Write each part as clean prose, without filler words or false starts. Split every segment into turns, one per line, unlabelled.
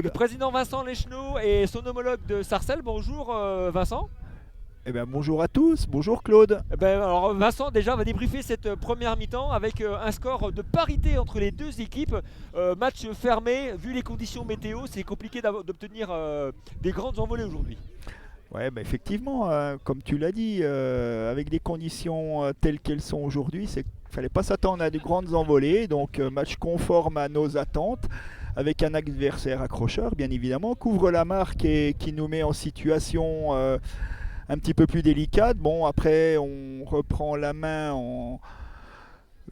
Le président Vincent Leschneau et son homologue de Sarcelles. Bonjour Vincent.
Eh bien, bonjour à tous, bonjour Claude.
Alors Vincent déjà va débriefer cette première mi-temps avec un score de parité entre les deux équipes. Match fermé, vu les conditions météo, c'est compliqué d'obtenir des grandes envolées aujourd'hui.
Ouais, effectivement, comme tu l'as dit, avec des conditions telles qu'elles sont aujourd'hui, il ne fallait pas s'attendre à de grandes envolées. Donc, match conforme à nos attentes, avec un adversaire accrocheur, bien évidemment, couvre la marque et qui nous met en situation un petit peu plus délicate. Bon, après, on reprend la main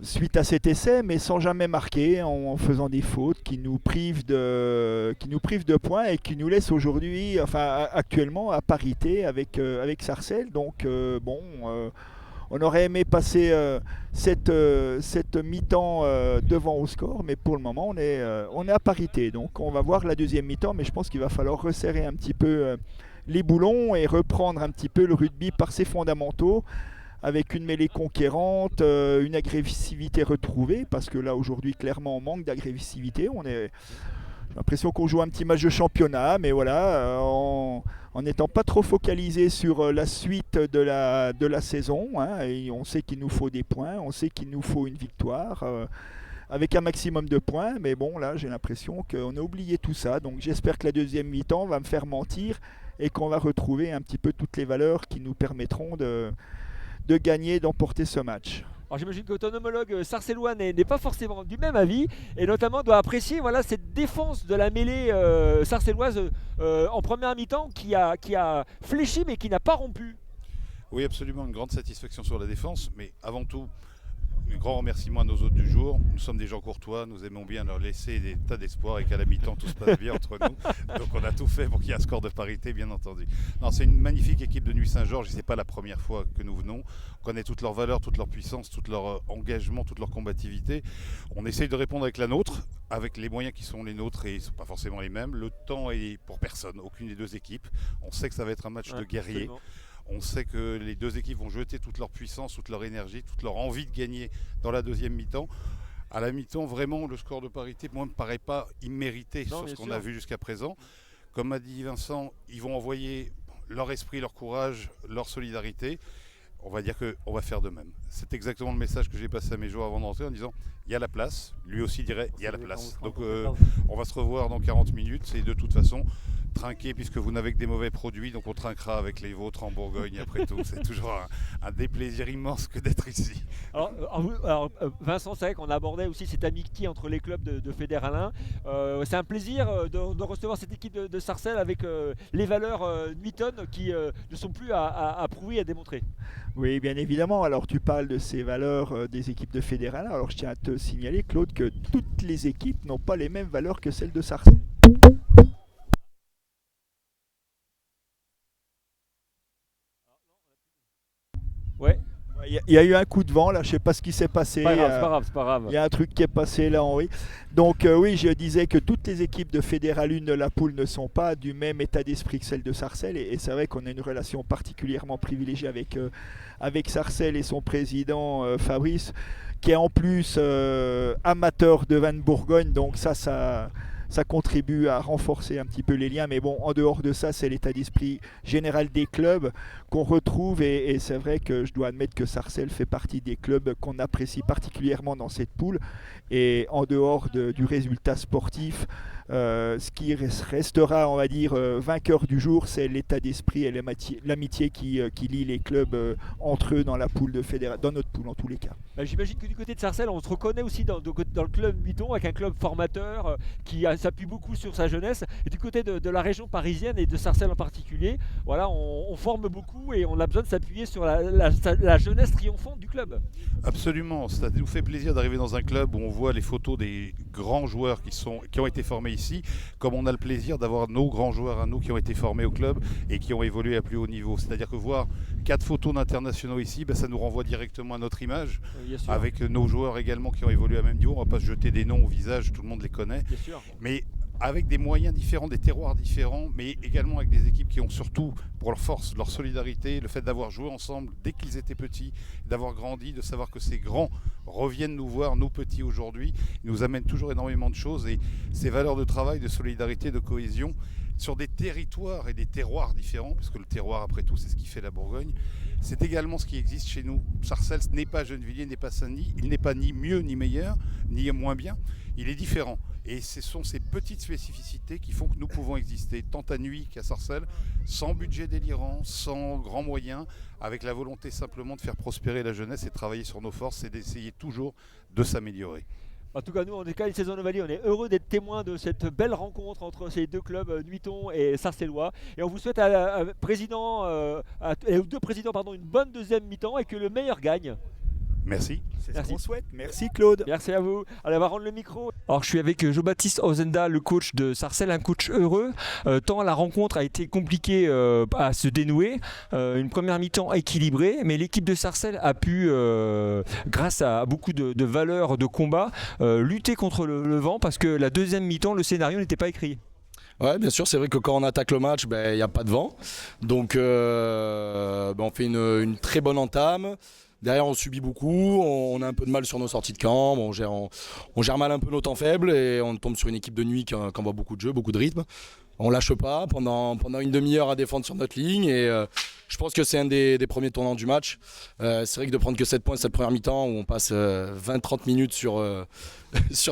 suite à cet essai, mais sans jamais marquer, en faisant des fautes qui nous privent de points et qui nous laissent aujourd'hui, enfin actuellement, à parité avec Sarcelles. Donc on aurait aimé passer cette mi-temps devant au score, mais pour le moment on est à parité. Donc on va voir la deuxième mi-temps, mais je pense qu'il va falloir resserrer un petit peu les boulons et reprendre un petit peu le rugby par ses fondamentaux, avec une mêlée conquérante, une agressivité retrouvée, parce que là aujourd'hui clairement on manque d'agressivité. J'ai l'impression qu'on joue un petit match de championnat, mais voilà, en n'étant pas trop focalisé sur la suite de la saison, hein, et on sait qu'il nous faut des points, on sait qu'il nous faut une victoire. Avec un maximum de points, mais bon, là j'ai l'impression qu'on a oublié tout ça, donc j'espère que la deuxième mi-temps va me faire mentir et qu'on va retrouver un petit peu toutes les valeurs qui nous permettront de gagner, d'emporter ce match.
Alors j'imagine que ton homologue sarcellois n'est pas forcément du même avis et notamment doit apprécier cette défense de la mêlée sarcelloise en première mi-temps qui a fléchi mais qui n'a pas rompu.
Oui, absolument, une grande satisfaction sur la défense, mais avant tout, un grand remerciement à nos hôtes du jour. Nous sommes des gens courtois, nous aimons bien leur laisser des tas d'espoir et qu'à la mi-temps tout se passe bien entre nous. Donc on a tout fait pour qu'il y ait un score de parité, bien entendu. Non, c'est une magnifique équipe de Nuit Saint-Georges et ce n'est pas la première fois que nous venons. On connaît toutes leurs valeurs, toute leur puissance, tout leur engagement, toute leur combativité. On essaye de répondre avec la nôtre, avec les moyens qui sont les nôtres et ils ne sont pas forcément les mêmes. Le temps est pour personne, aucune des deux équipes. On sait que ça va être un match de guerriers.
Absolument.
On sait que les deux équipes vont jeter toute leur puissance, toute leur énergie, toute leur envie de gagner dans la deuxième mi-temps. À la mi-temps, vraiment, le score de parité, moi, ne me paraît pas immérité sur ce qu'on a vu jusqu'à présent. Comme a dit Vincent, ils vont envoyer leur esprit, leur courage, leur solidarité. On va dire qu'on va faire de même. C'est exactement le message que j'ai passé à mes joueurs avant d'entrer en disant il y a la place. Lui aussi dirait il y a la place. Donc on va se revoir dans 40 minutes. C'est de toute façon trinquer puisque vous n'avez que des mauvais produits. Donc on trinquera avec les vôtres en Bourgogne après tout. C'est toujours un déplaisir immense que d'être ici.
Vincent, c'est vrai qu'on abordait aussi cette amitié entre les clubs de Fédéralin. C'est un plaisir de recevoir cette équipe de Sarcelles avec les valeurs nuitonnes qui ne sont plus à prouver, à démontrer.
Oui, bien évidemment. Alors tu parles de ces valeurs des équipes de Fédéralin. Alors je tiens à te signaler, Claude, que toutes les équipes n'ont pas les mêmes valeurs que celles de Sarcelles.
Ouais.
Il y a eu un coup de vent là, je sais pas ce qui s'est passé.
C'est pas grave.
Il y a un truc qui est passé là, Henri. Donc oui, je disais que toutes les équipes de Fédéral 1 de la poule ne sont pas du même état d'esprit que celle de Sarcelles. Et c'est vrai qu'on a une relation particulièrement privilégiée avec Sarcelles et son président Fabrice, qui est en plus amateur de vin de Bourgogne. Donc ça contribue à renforcer un petit peu les liens. Mais bon, en dehors de ça, c'est l'état d'esprit général des clubs qu'on retrouve. Et c'est vrai que je dois admettre que Sarcelles fait partie des clubs qu'on apprécie particulièrement dans cette poule. Et en dehors du résultat sportif, ce qui restera, on va dire, vainqueur du jour, c'est l'état d'esprit et l'amitié qui lie les clubs entre eux dans la poule dans notre poule en tous les cas.
J'imagine que du côté de Sarcelles, on se reconnaît aussi dans le club Muton, avec un club formateur qui s'appuie beaucoup sur sa jeunesse. Et du côté de la région parisienne et de Sarcelles en particulier, voilà, on forme beaucoup et on a besoin de s'appuyer sur la jeunesse triomphante du club.
Absolument, ça nous fait plaisir d'arriver dans un club où on voit les photos des grands joueurs qui ont été formés ici, comme on a le plaisir d'avoir nos grands joueurs à nous qui ont été formés au club et qui ont évolué à plus haut niveau. C'est-à-dire que voir 4 photos d'internationaux ici, ça nous renvoie directement à notre image, avec nos joueurs également qui ont évolué à même niveau. On ne va pas se jeter des noms au visage, tout le monde les connaît.
Bien sûr.
Mais avec des moyens différents, des terroirs différents, mais également avec des équipes qui ont surtout, pour leur force, leur solidarité, le fait d'avoir joué ensemble dès qu'ils étaient petits, d'avoir grandi, de savoir que ces grands reviennent nous voir, nous petits aujourd'hui, ils nous amènent toujours énormément de choses, et ces valeurs de travail, de solidarité, de cohésion, sur des territoires et des terroirs différents, parce que le terroir, après tout, c'est ce qui fait la Bourgogne, c'est également ce qui existe chez nous. Sarcelles n'est pas Gennevilliers, n'est pas Saint-Denis, il n'est pas ni mieux ni meilleur, ni moins bien, il est différent. Et ce sont ces petites spécificités qui font que nous pouvons exister, tant à Nuits qu'à Sarcelles, sans budget délirant, sans grands moyens, avec la volonté simplement de faire prospérer la jeunesse et de travailler sur nos forces et d'essayer toujours de s'améliorer.
En tout cas, nous, en Escale Saison Ovalie, on est heureux d'être témoins de cette belle rencontre entre ces deux clubs, Nuiton et Sarcellois. Et on vous souhaite aux deux présidents, une bonne deuxième mi-temps et que le meilleur gagne.
Merci.
C'est ce qu'on souhaite. Merci Claude.
Merci à vous. Allez, on va rendre le micro. Alors, je suis avec Jean-Baptiste Ozenda, le coach de Sarcelles, un coach heureux. Tant la rencontre a été compliquée à se dénouer. Une première mi-temps équilibrée, mais l'équipe de Sarcelles a pu, grâce à beaucoup de valeurs de combat, lutter contre le vent parce que la deuxième mi-temps, le scénario n'était pas écrit.
Ouais, bien sûr, c'est vrai que quand on attaque le match, il n'y a pas de vent. Donc, on fait une très bonne entame. Derrière, on subit beaucoup, on a un peu de mal sur nos sorties de camp, on gère mal un peu nos temps faibles et on tombe sur une équipe de Nuits qui envoie beaucoup de jeu, beaucoup de rythme. On lâche pas pendant une demi-heure à défendre sur notre ligne et je pense que c'est un des premiers tournants du match. C'est vrai que de prendre que 7 points cette première mi-temps où on passe 20-30 minutes sur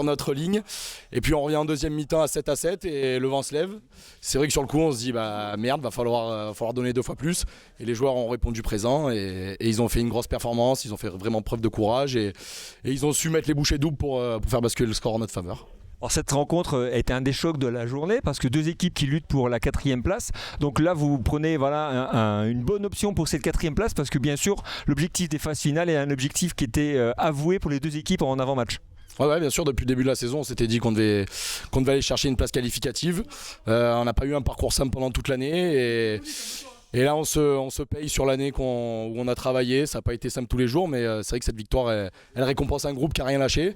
notre ligne et puis on revient en deuxième mi-temps à 7-7 et le vent se lève. C'est vrai que sur le coup on se dit merde, va falloir donner 2 fois plus et les joueurs ont répondu présent et ils ont fait une grosse performance, ils ont fait vraiment preuve de courage et ils ont su mettre les bouchées doubles pour faire basculer le score en notre faveur.
Alors cette rencontre était un des chocs de la journée parce que deux équipes qui luttent pour la 4e place. Donc là, vous prenez une bonne option pour cette 4e place parce que bien sûr, l'objectif des phases finales est un objectif qui était avoué pour les deux équipes en avant-match.
Ouais, bien sûr, depuis le début de la saison, on s'était dit qu'on devait aller chercher une place qualificative. On n'a pas eu un parcours simple pendant toute l'année et là, on se paye sur l'année où on a travaillé. Ça n'a pas été simple tous les jours, mais c'est vrai que cette victoire, elle récompense un groupe qui n'a rien lâché.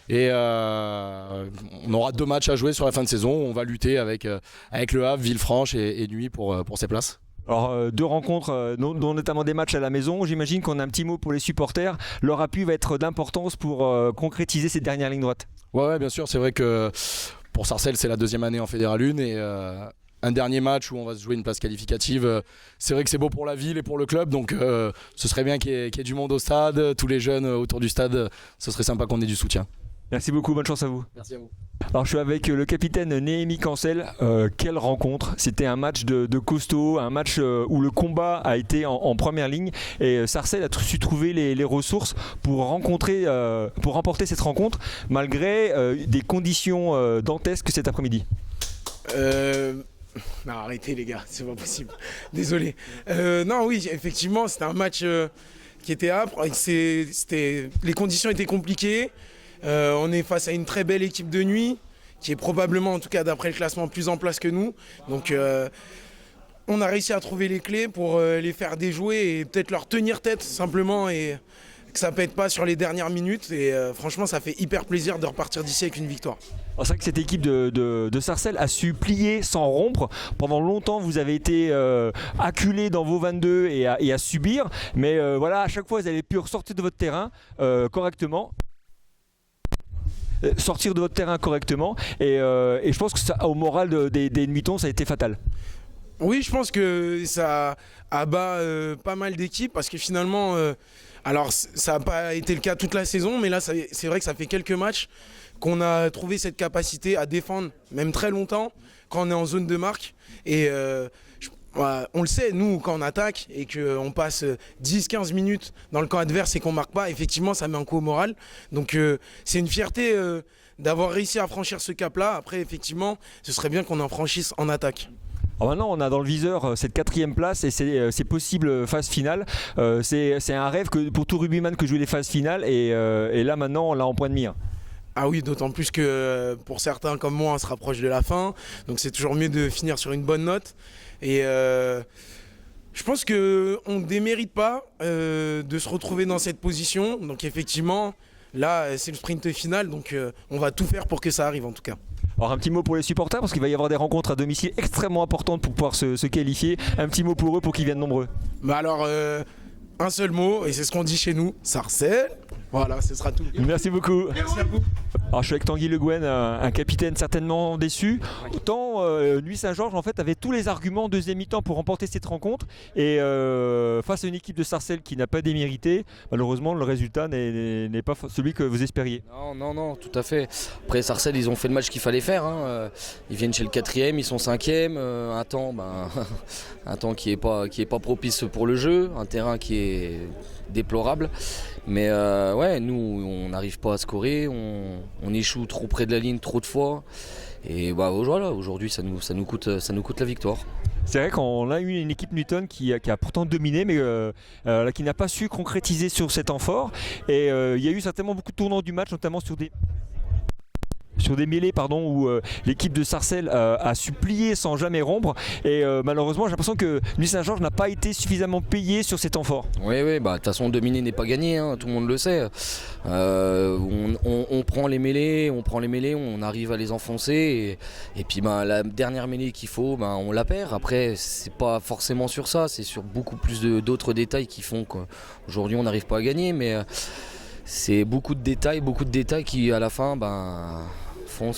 Et on aura 2 matchs à jouer sur la fin de saison. On va lutter avec Le Havre, Villefranche et Nuits pour ces places.
Alors 2 rencontres, dont notamment des matchs à la maison. J'imagine qu'on a un petit mot pour les supporters. Leur appui va être d'importance pour concrétiser cette dernière ligne droite.
Ouais, bien sûr. C'est vrai que pour Sarcelles, c'est la 2e année en Fédéral 1 et un dernier match où on va se jouer une place qualificative. C'est vrai que c'est beau pour la ville et pour le club, donc ce serait bien qu'il y ait du monde au stade, tous les jeunes autour du stade, ce serait sympa qu'on ait du soutien.
Merci beaucoup, bonne chance à vous.
Merci à vous.
Alors je suis avec le capitaine Néhémie Cancel. Quelle rencontre! C'était un match de costaud, un match où le combat a été en première ligne et Sarcelles a su trouver les ressources pour remporter cette rencontre malgré des conditions dantesques cet après-midi.
Non, arrêtez les gars, c'est pas possible. Désolé. Non, oui, effectivement, c'était un match qui était âpre. Les conditions étaient compliquées. On est face à une très belle équipe de Nuits, qui est probablement, en tout cas d'après le classement, plus en place que nous. Donc, on a réussi à trouver les clés pour les faire déjouer et peut-être leur tenir tête simplement et que ça ne pète pas sur les dernières minutes. Et franchement, ça fait hyper plaisir de repartir d'ici avec une victoire.
C'est vrai que cette équipe de Sarcelles a su plier sans rompre. Pendant longtemps, vous avez été acculés dans vos 22 et à subir. Mais à chaque fois, vous avez pu ressortir de votre terrain correctement. Sortir de votre terrain correctement. Et je pense que ça, au moral des Nuitons, ça a été fatal.
Oui, je pense que ça abat pas mal d'équipes parce que finalement, alors ça n'a pas été le cas toute la saison, mais là, c'est vrai que ça fait quelques matchs qu'on a trouvé cette capacité à défendre, même très longtemps, quand on est en zone de marque. Et on le sait, nous, quand on attaque et qu'on passe 10-15 minutes dans le camp adverse et qu'on ne marque pas, effectivement, ça met un coup au moral. Donc, c'est une fierté d'avoir réussi à franchir ce cap-là. Après, effectivement, ce serait bien qu'on en franchisse en attaque.
Alors maintenant, on a dans le viseur cette 4e place et c'est possible phase finale. C'est un rêve pour tout rugbyman que jouer les phases finales et là, maintenant, on l'a en point de mire.
Ah oui, d'autant plus que pour certains comme moi, on se rapproche de la fin. Donc c'est toujours mieux de finir sur une bonne note. Et je pense qu'on ne démérite pas de se retrouver dans cette position. Donc effectivement, là, c'est le sprint final. Donc on va tout faire pour que ça arrive en tout cas.
Alors un petit mot pour les supporters parce qu'il va y avoir des rencontres à domicile extrêmement importantes pour pouvoir se qualifier. Un petit mot pour eux pour qu'ils viennent nombreux.
Bah alors, un seul mot, et c'est ce qu'on dit chez nous, Sarcelles. Voilà, ce sera tout.
Merci beaucoup.
Merci à vous.
Alors je suis avec Tanguy Le Guen, un capitaine certainement déçu. Autant Nuit Saint-Georges en fait avait tous les arguments en deuxième mi-temps pour remporter cette rencontre et face à une équipe de Sarcelles qui n'a pas démérité, malheureusement le résultat n'est pas celui que vous espériez.
Non, tout à fait. Après Sarcelles ils ont fait le match qu'il fallait faire. Ils viennent chez le 4e, ils sont 5e. Un temps qui est pas propice pour le jeu, un terrain qui est déplorable. Mais nous on n'arrive pas à scorer, on échoue trop près de la ligne trop de fois. Et voilà, aujourd'hui ça nous coûte la victoire.
C'est vrai qu'on a eu une équipe Newton qui a pourtant dominé mais qui n'a pas su concrétiser sur cet temps fort. Et il y a eu certainement beaucoup de tournants du match, notamment sur des mêlées où l'équipe de Sarcelles a supplié sans jamais rompre et malheureusement j'ai l'impression que Nuit Saint-Georges n'a pas été suffisamment payé sur ces temps forts.
Oui, de toute façon dominer n'est pas gagné, tout le monde le sait. On prend les mêlées, on arrive à les enfoncer et puis la dernière mêlée qu'il faut, on la perd. Après c'est pas forcément sur ça, c'est sur beaucoup plus d'autres détails qui font qu'aujourd'hui on n'arrive pas à gagner, mais c'est beaucoup de détails qui à la fin font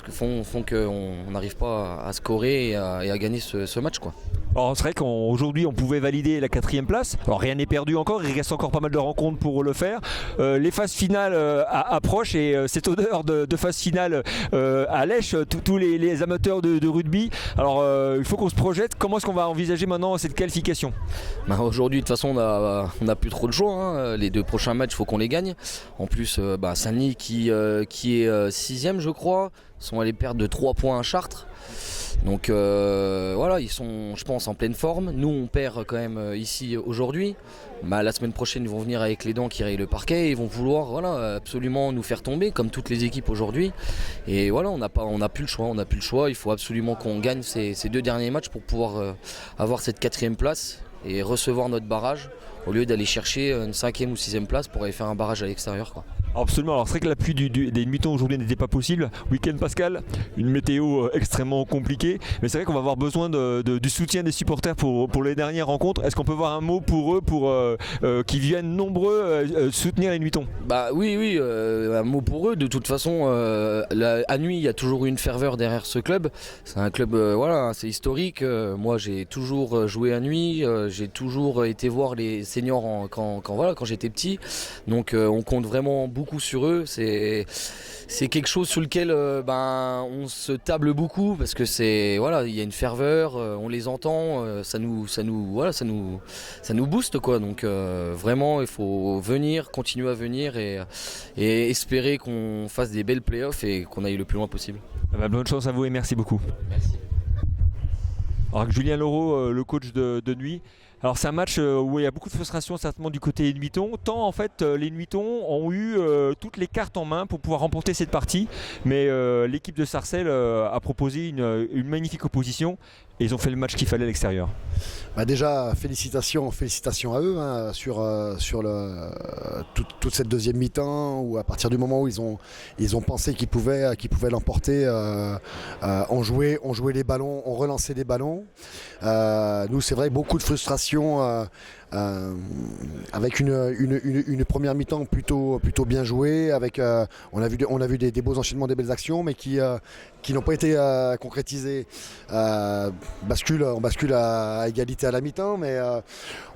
qu'on n'arrive pas à scorer et à gagner ce match, quoi.
Alors c'est vrai qu'aujourd'hui on pouvait valider la 4e place. Alors rien n'est perdu encore, il reste encore pas mal de rencontres pour le faire. Les phases finales approchent et cette odeur de phase finale allèche tous les amateurs de rugby. Alors il faut qu'on se projette. Comment est-ce qu'on va envisager maintenant cette qualification ?
Aujourd'hui de toute façon on n'a plus trop de choix. Les 2 prochains matchs il faut qu'on les gagne. En plus Saint-Denis qui est 6e je crois, sont allés perdre de 3 points à Chartres. Donc ils sont je pense en pleine forme. Nous on perd quand même ici aujourd'hui. La semaine prochaine ils vont venir avec les dents qui rayent le parquet et ils vont vouloir absolument nous faire tomber comme toutes les équipes aujourd'hui. Et on n'a plus le choix, il faut absolument qu'on gagne ces 2 derniers matchs pour pouvoir avoir cette 4e place et recevoir notre barrage au lieu d'aller chercher une 5e ou 6e place pour aller faire un barrage à l'extérieur, quoi.
Absolument, alors c'est vrai que l'appui des Nutons aujourd'hui n'était pas possible. Week-end Pascal, une météo extrêmement compliquée, mais c'est vrai qu'on va avoir besoin du soutien des supporters pour les dernières rencontres. Est-ce qu'on peut avoir un mot pour eux, pour qu'ils viennent nombreux soutenir les Nutons ?
Oui, un mot pour eux. De toute façon, à Nuit, il y a toujours eu une ferveur derrière ce club. C'est un club, c'est historique. Moi, j'ai toujours joué à Nuit. J'ai toujours été voir les seniors quand j'étais petit. Donc, on compte vraiment beaucoup sur eux. C'est quelque chose sur lequel on se table beaucoup parce que il y a une ferveur, on les entend, ça nous booste, quoi. Donc vraiment il faut continuer à venir et espérer qu'on fasse des belles playoffs et qu'on aille le plus loin possible.
Bonne chance à vous et merci beaucoup.
Merci.
Alors avec Julien Laureau, le coach de Nuit. Alors c'est un match où il y a beaucoup de frustration certainement du côté des Nuitons. Tant en fait les Nuitons ont eu toutes les cartes en main pour pouvoir remporter cette partie. Mais l'équipe de Sarcelles a proposé une magnifique opposition et ils ont fait le match qu'il fallait à l'extérieur.
Déjà félicitations à eux sur toute cette deuxième mi-temps où à partir du moment où ils ont pensé qu'ils pouvaient l'emporter, on jouait les ballons, on relançait des ballons. Nous c'est vrai beaucoup de frustration avec une première mi-temps plutôt bien jouée, avec on a vu des beaux enchaînements, des belles actions, mais qui n'ont pas été concrétisés. On bascule à égalité à la mi-temps, mais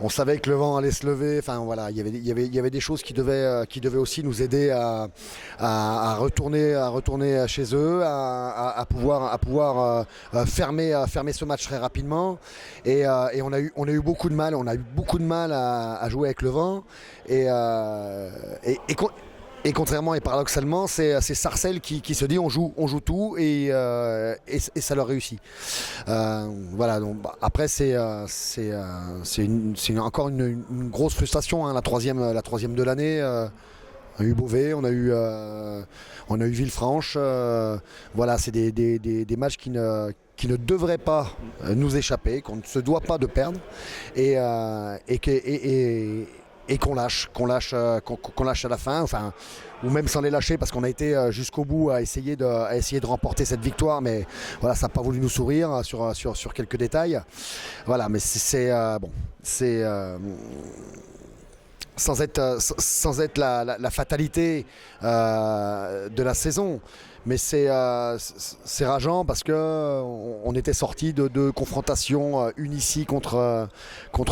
on savait que le vent allait se lever. Enfin voilà, il y avait des choses qui devaient aussi nous aider à retourner chez eux, à pouvoir fermer ce match très rapidement. Et on a eu beaucoup de mal à jouer avec le vent et contrairement et paradoxalement c'est Sarcelles qui se dit on joue tout et ça leur réussit. Donc, après c'est encore une grosse frustration, la troisième de l'année. On a eu Beauvais, on a eu Villefranche. C'est des matchs qui ne devraient pas nous échapper, qu'on ne se doit pas de perdre et qu'on lâche à la fin, enfin, ou même sans les lâcher parce qu'on a été jusqu'au bout à essayer de remporter cette victoire, mais voilà, ça n'a pas voulu nous sourire sur quelques détails. Voilà, mais c'est sans être la fatalité de la saison. Mais c'est rageant parce qu'on était sorti de deux confrontations, une ici contre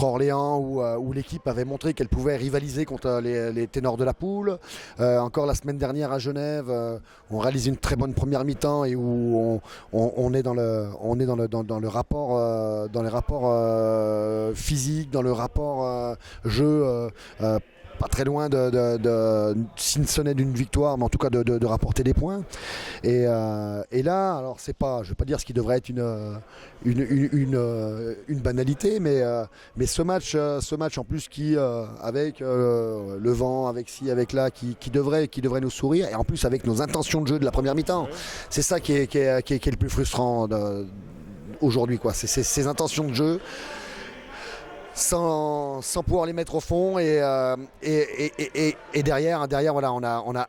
Orléans où l'équipe avait montré qu'elle pouvait rivaliser contre les ténors de la poule. Encore la semaine dernière à Genève, on réalise une très bonne première mi-temps et où on est dans le rapport, dans les rapports physiques, dans le rapport jeu. Pas très loin si ce n'est d'une victoire, mais en tout cas de rapporter des points. Et là, alors c'est pas, je ne vais pas dire ce qui devrait être une banalité, mais ce match en plus qui, avec le vent, avec ci, avec là, qui devrait nous sourire, et en plus avec nos intentions de jeu de la première mi-temps, c'est ça qui est le plus frustrant aujourd'hui, quoi. C'est ces intentions de jeu. Sans pouvoir les mettre au fond et derrière voilà, on a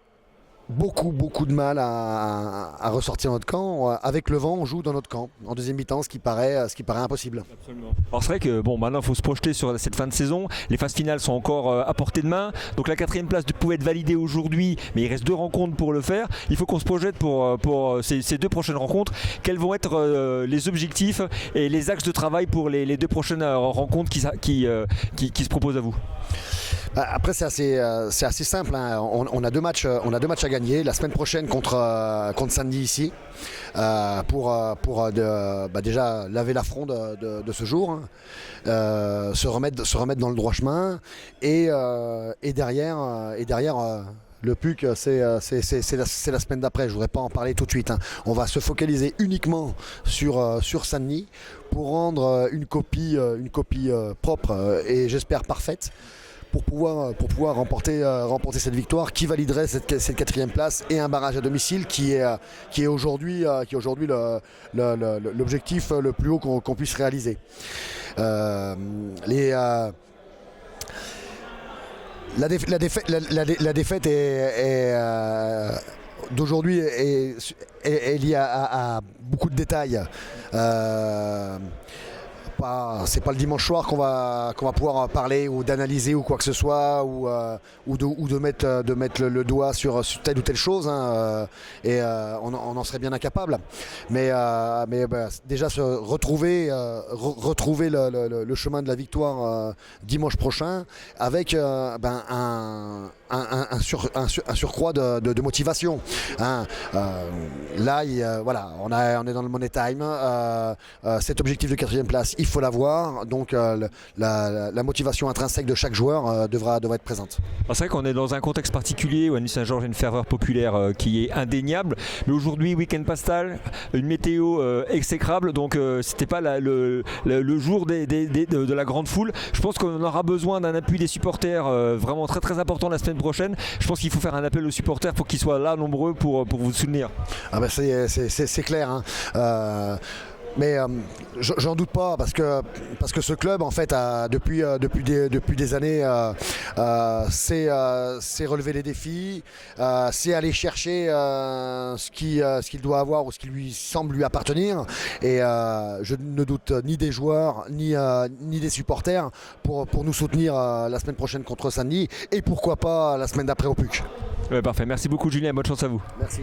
beaucoup de mal à ressortir notre camp. Avec le vent, on joue dans notre camp en deuxième mi-temps, ce qui paraît impossible.
Absolument. Alors c'est vrai que maintenant il faut se projeter sur cette fin de saison. Les phases finales sont encore à portée de main. Donc la 4e place pouvait être validée aujourd'hui, mais il reste 2 rencontres pour le faire. Il faut qu'on se projette pour ces 2 prochaines rencontres. Quels vont être les objectifs et les axes de travail pour les 2 prochaines rencontres qui se proposent à vous?
Après c'est assez simple, hein. On a deux matchs à gagner la semaine prochaine contre Saint-Denis ici pour déjà laver l'affront de ce jour, hein. Se remettre dans le droit chemin et derrière le PUC, c'est la semaine d'après. Je ne voudrais pas en parler tout de suite, hein. On va se focaliser uniquement sur Saint-Denis pour rendre une copie propre et j'espère parfaite pour pouvoir remporter cette victoire qui validerait cette 4e place et un barrage à domicile qui est aujourd'hui l'objectif le plus haut qu'on puisse réaliser. La défaite d'aujourd'hui est liée à beaucoup de détails. C'est pas le dimanche soir qu'on va pouvoir parler ou d'analyser ou quoi que ce soit ou de mettre le doigt sur telle ou telle chose, hein, et on en serait bien incapable. Mais déjà se retrouver le chemin de la victoire dimanche prochain avec un surcroît de motivation, hein. Là voilà, on est dans le money time, cet objectif de 4e place il faut l'avoir, donc la motivation intrinsèque de chaque joueur devra être présente.
C'est vrai qu'on est dans un contexte particulier où à Nuit-Saint-Georges a une ferveur populaire qui est indéniable, mais aujourd'hui week-end pastal, une météo exécrable, donc c'était pas le jour de la grande foule. Je pense qu'on aura besoin d'un appui des supporters vraiment très très important la semaine prochaine. Je pense qu'il faut faire un appel aux supporters pour qu'ils soient là nombreux pour vous soutenir.
C'est clair, hein. Mais j'en doute pas parce que ce club en fait depuis des années c'est relever les défis, c'est aller chercher ce qu'il doit avoir ou ce qui lui semble lui appartenir, et je ne doute ni des joueurs ni des supporters pour nous soutenir la semaine prochaine contre Saint-Denis et pourquoi pas la semaine d'après au PUC.
Ouais, parfait, merci beaucoup Julien, bonne chance à vous.
Merci.